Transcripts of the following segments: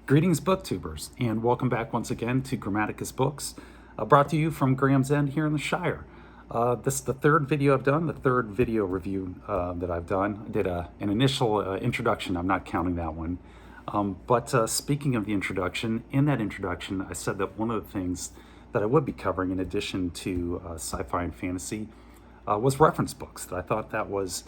Greetings, booktubers, and welcome back once again to Grammaticus Books, brought to you from Graham's End here in the Shire. This is the third video I've done, the third video review that I've done. I did an initial introduction, I'm not counting that one. But speaking of the introduction, in that introduction, I said that one of the things that I would be covering in addition to sci-fi and fantasy was reference books. That I thought that was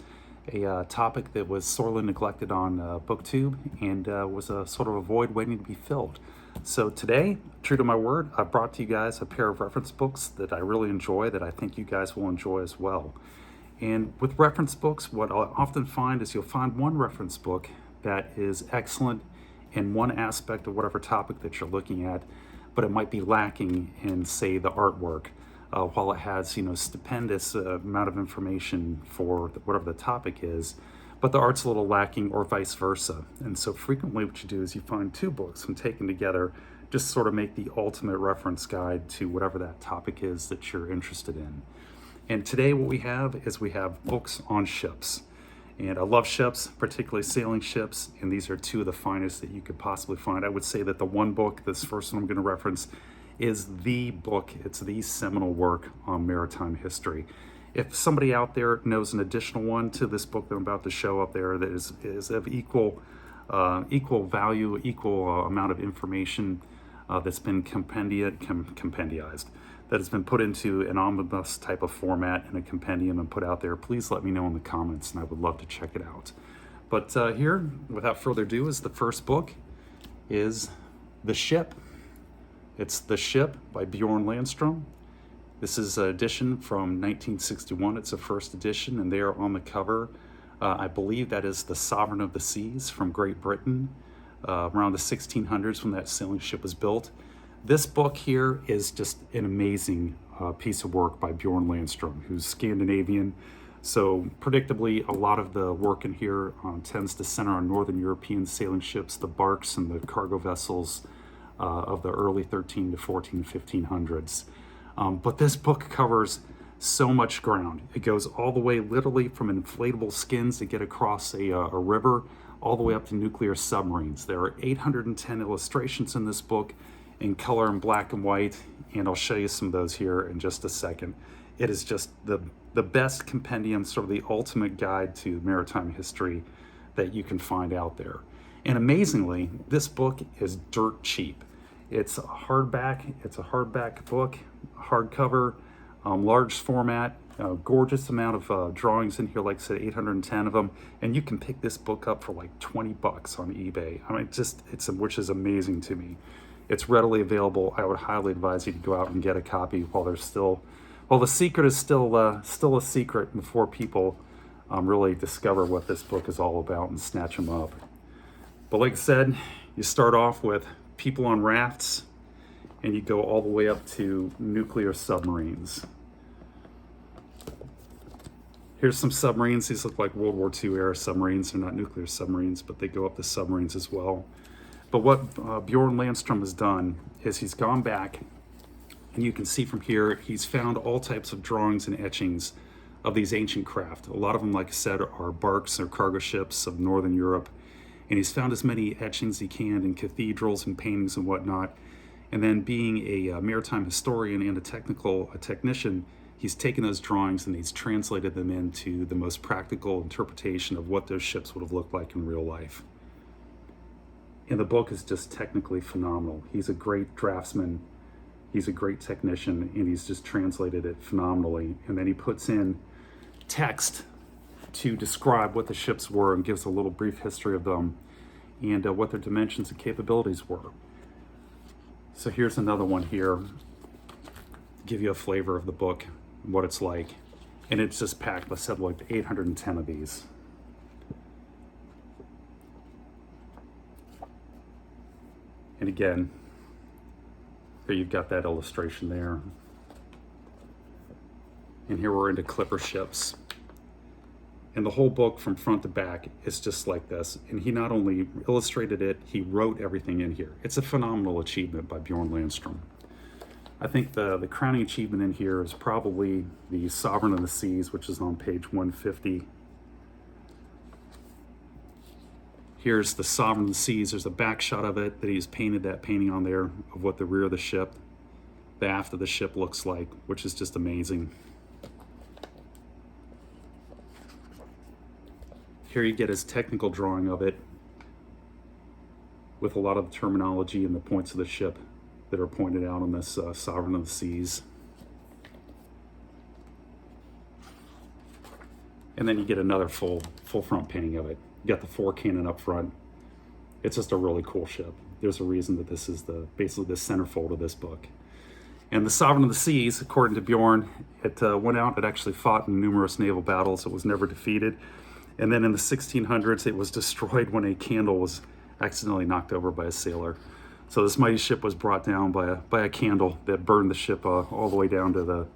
a topic that was sorely neglected on BookTube and was a sort of a void waiting to be filled. So today, true to my word, I brought to you guys a pair of reference books that I really enjoy, that I think you guys will enjoy as well. And with reference books, what I'll often find is you'll find one reference book that is excellent in one aspect of whatever topic that you're looking at, but it might be lacking in, say, the artwork. While it has, stupendous amount of information for whatever the topic is, but the art's a little lacking, or vice versa. And so frequently what you do is you find two books and taken together just sort of make the ultimate reference guide to whatever that topic is that you're interested in. And today what we have is we have books on ships. And I love ships, particularly sailing ships, and these are two of the finest that you could possibly find. I would say that the one book, this first one I'm going to reference, is the book. It's the seminal work on maritime history. If somebody out there knows an additional one to this book that I'm about to show up there that is of equal value, equal amount of information that's been compendized, that has been put into an omnibus type of format in a compendium and put out there, please let me know in the comments, and I would love to check it out. But here, without further ado, is the first book, is The Ship. It's The Ship by Bjorn Landstrom. This is an edition from 1961. It's a first edition, and there on the cover, I believe that is the Sovereign of the Seas from Great Britain, around the 1600s when that sailing ship was built. This book here is just an amazing piece of work by Bjorn Landstrom, who's Scandinavian. So predictably, a lot of the work in here tends to center on Northern European sailing ships, the barks and the cargo vessels of the early 13 to 14, 1500s. But this book covers so much ground. It goes all the way literally from inflatable skins that get across a river all the way up to nuclear submarines. There are 810 illustrations in this book in color and black and white, and I'll show you some of those here in just a second. It is just the best compendium, sort of the ultimate guide to maritime history that you can find out there. And amazingly, this book is dirt cheap. It's a hardback book, hardcover, large format, gorgeous amount of drawings in here, like I said, 810 of them, and you can pick this book up for like 20 bucks on eBay. I mean, which is amazing to me. It's readily available. I would highly advise you to go out and get a copy while the secret is still a secret before people really discover what this book is all about and snatch them up. But like I said, you start off with people on rafts, and you go all the way up to nuclear submarines. Here's some submarines. These look like World War II era submarines. They're not nuclear submarines, but they go up to submarines as well. But what Bjorn Landstrom has done is he's gone back, and you can see from here, he's found all types of drawings and etchings of these ancient craft. A lot of them, like I said, are barks or cargo ships of Northern Europe. And he's found as many etchings he can in cathedrals and paintings and whatnot. And then being a maritime historian and a technician, he's taken those drawings and he's translated them into the most practical interpretation of what those ships would have looked like in real life. And the book is just technically phenomenal. He's a great draftsman, he's a great technician, and he's just translated it phenomenally. And then he puts in text to describe what the ships were and gives a little brief history of them and what their dimensions and capabilities were. So here's another one here, give you a flavor of the book and what it's like. And it's just packed, I said, like 810 of these. And again, here you've got that illustration there. And here we're into clipper ships. And the whole book from front to back is just like this. And he not only illustrated it, he wrote everything in here. It's a phenomenal achievement by Bjorn Landstrom. I think the crowning achievement in here is probably the Sovereign of the Seas, which is on page 150. Here's the Sovereign of the Seas. There's a back shot of it that he's painted that painting on there of what the rear of the ship, the aft of the ship looks like, which is just amazing. Here you get his technical drawing of it with a lot of the terminology and the points of the ship that are pointed out on this Sovereign of the Seas. And then you get another full front painting of it. You got the fore cannon up front. It's just a really cool ship. There's a reason that this is basically the centerfold of this book. And the Sovereign of the Seas, according to Bjorn, it went out, it actually fought in numerous naval battles. It was never defeated. And then in the 1600s, it was destroyed when a candle was accidentally knocked over by a sailor. So this mighty ship was brought down by a candle that burned the ship all the way down to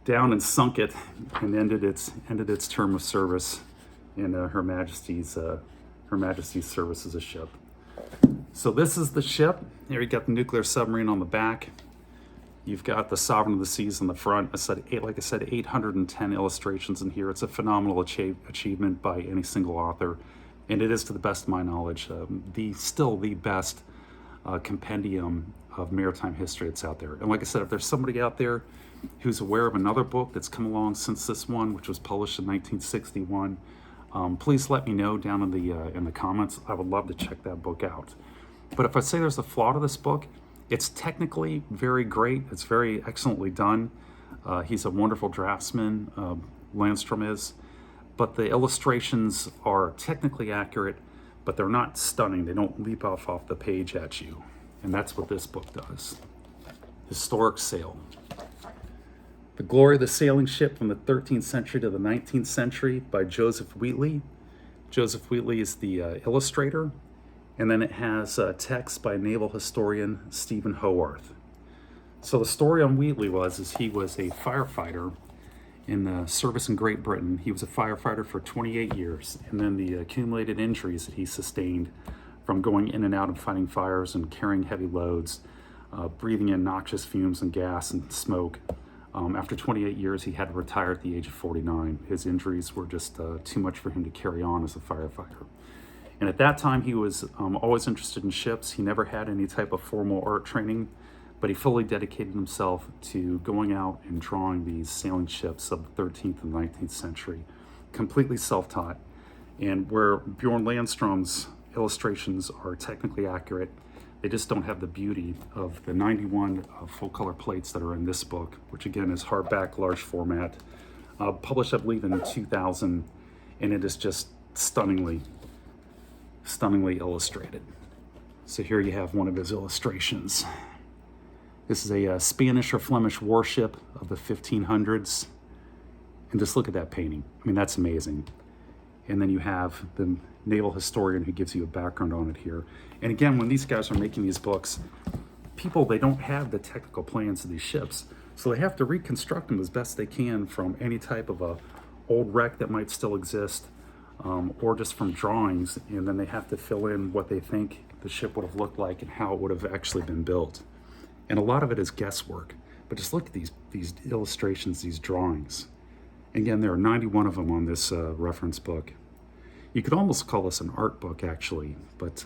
down and sunk it, and ended its term of service in Her Majesty's service as a ship. So this is the ship. Here you got the nuclear submarine on the back. You've got the Sovereign of the Seas on the front. Like I said, 810 illustrations in here. It's a phenomenal achievement by any single author, and it is, to the best of my knowledge, still the best compendium of maritime history that's out there. And like I said, if there's somebody out there who's aware of another book that's come along since this one, which was published in 1961, please let me know down in the comments. I would love to check that book out. But if I say there's a flaw to this book, it's technically very great. It's very excellently done. He's a wonderful draftsman, Landstrom is. But the illustrations are technically accurate, but they're not stunning. They don't leap off the page at you. And that's what this book does. Historic Sail. The Glory of the Sailing Ship from the 13th Century to the 19th Century by Joseph Wheatley. Joseph Wheatley is the illustrator. And then it has text by naval historian Stephen Howarth. So the story on Wheatley is he was a firefighter in the service in Great Britain. He was a firefighter for 28 years, and then the accumulated injuries that he sustained from going in and out and fighting fires and carrying heavy loads, breathing in noxious fumes and gas and smoke. After 28 years, he had to retire at the age of 49. His injuries were just too much for him to carry on as a firefighter. And at that time, he was always interested in ships. He never had any type of formal art training, but he fully dedicated himself to going out and drawing these sailing ships of the 13th and 19th century, completely self-taught. And where Bjorn Landstrom's illustrations are technically accurate, they just don't have the beauty of the 91 full-color plates that are in this book, which again is hardback, large format, published, I believe, in 2000, and it is just stunningly illustrated. So here you have one of his illustrations. This is a Spanish or Flemish warship of the 1500s. And just look at that painting. I mean, that's amazing. And then you have the naval historian who gives you a background on it here. And again, when these guys are making these books, they don't have the technical plans of these ships. So they have to reconstruct them as best they can from any type of a old wreck that might still exist, or just from drawings. And then they have to fill in what they think the ship would have looked like and how it would have actually been built. And a lot of it is guesswork. But just look at these illustrations, these drawings. Again, there are 91 of them on this reference book. You could almost call this an art book, actually, but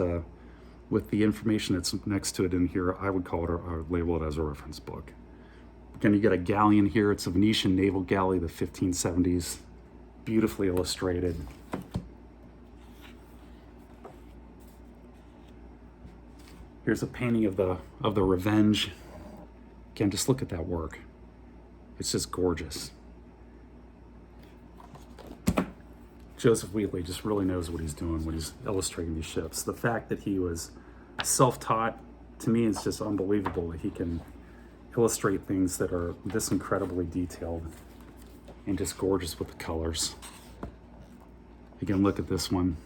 with the information that's next to it in here, I would call it or label it as a reference book. Again, you get a galleon here. It's a Venetian naval galley, the 1570s, beautifully illustrated. Here's a painting of the Revenge. Again, just look at that work. It's just gorgeous. Joseph Wheatley just really knows what he's doing when he's illustrating these ships. The fact that he was self-taught, to me, is just unbelievable that he can illustrate things that are this incredibly detailed and just gorgeous with the colors. Again, look at this one.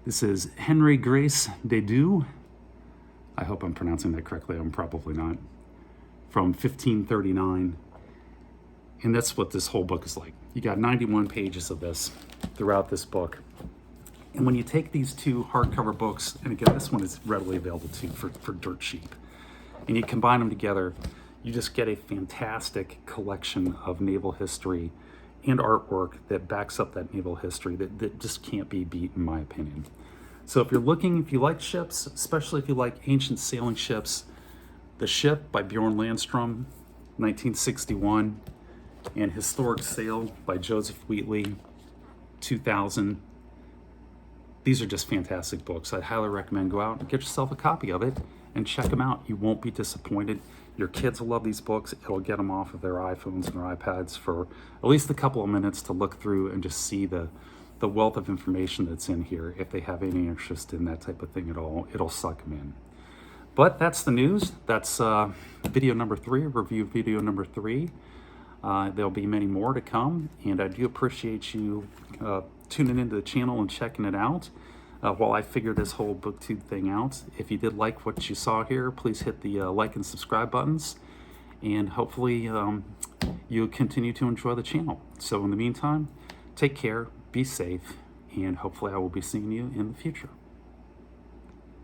This is Henry Grace de Dieu. I hope I'm pronouncing that correctly. I'm probably not. From 1539. And that's what this whole book is like. You got 91 pages of this throughout this book. And when you take these two hardcover books, and again, this one is readily available too for dirt cheap, and you combine them together, you just get a fantastic collection of naval history and artwork that backs up that naval history that just can't be beat, in my opinion. So if you like ships, especially if you like ancient sailing ships, The Ship by Bjorn Landstrom, 1961, and Historic Sail by Joseph Wheatley, 2000. These are just fantastic books. I'd highly recommend go out and get yourself a copy of it and check them out. You won't be disappointed. Your kids will love these books. It'll get them off of their iPhones and their iPads for at least a couple of minutes to look through and just see the wealth of information that's in here. If they have any interest in that type of thing at all, it'll suck them in. But that's the news. That's video number 3, review video number 3. There'll be many more to come, and I do appreciate you tuning into the channel and checking it out while I figure this whole booktube thing out. If you did like what you saw here, please hit the like and subscribe buttons, and hopefully you'll continue to enjoy the channel. So in the meantime, take care, be safe, and hopefully I will be seeing you in the future.